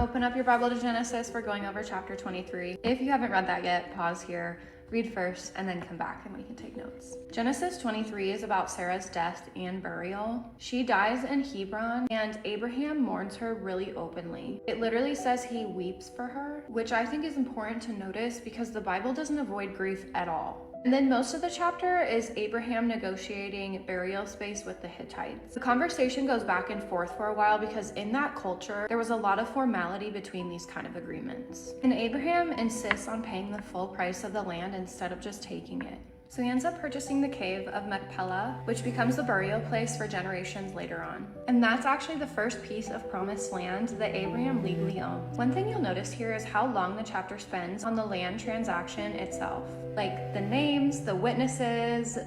Open up your Bible to Genesis. We're going over chapter 23. If you haven't read that yet, pause here, read first, and then come back and we can take notes. Genesis 23 is about Sarah's death and burial. She dies in Hebron, and Abraham mourns her really openly. It literally says he weeps for her, which I think is important to notice because the Bible doesn't avoid grief at all. And then most of the chapter is Abraham negotiating burial space with the Hittites. The conversation goes back and forth for a while because in that culture, there was a lot of formality between these kind of agreements. And Abraham insists on paying the full price of the land instead of just taking it. So he ends up purchasing the cave of Machpelah, which becomes the burial place for generations later on. And that's actually the first piece of promised land that Abraham legally owns. One thing you'll notice here is how long the chapter spends on the land transaction itself. Like the names, the witnesses,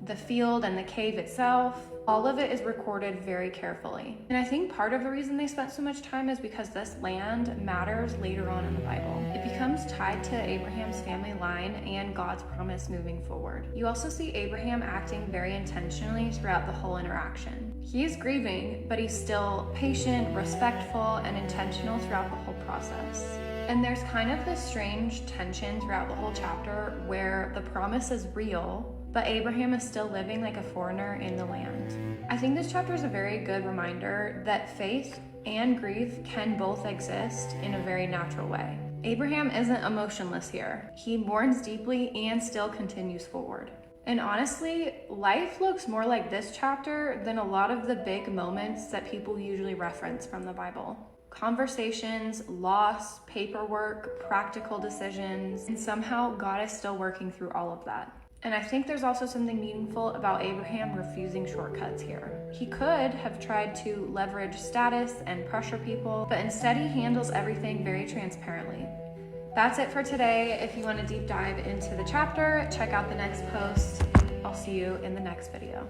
the field, and the cave itself. All of it is recorded very carefully. And I think part of the reason they spent so much time is because this land matters later on in the Bible. It becomes tied to Abraham's family line and God's promise moving forward. You also see Abraham acting very intentionally throughout the whole interaction. He is grieving, but he's still patient, respectful, and intentional throughout the whole process. And there's kind of this strange tension throughout the whole chapter where the promise is real, but Abraham is still living like a foreigner in the land. I think this chapter is a very good reminder that faith and grief can both exist in a very natural way. Abraham isn't emotionless here. He mourns deeply and still continues forward. And honestly, life looks more like this chapter than a lot of the big moments that people usually reference from the Bible. Conversations, loss, paperwork, practical decisions, and somehow God is still working through all of that. And I think there's also something meaningful about Abraham refusing shortcuts here. He could have tried to leverage status and pressure people, but instead he handles everything very transparently. That's it for today. If you want to deep dive into the chapter, check out the next post. I'll see you in the next video.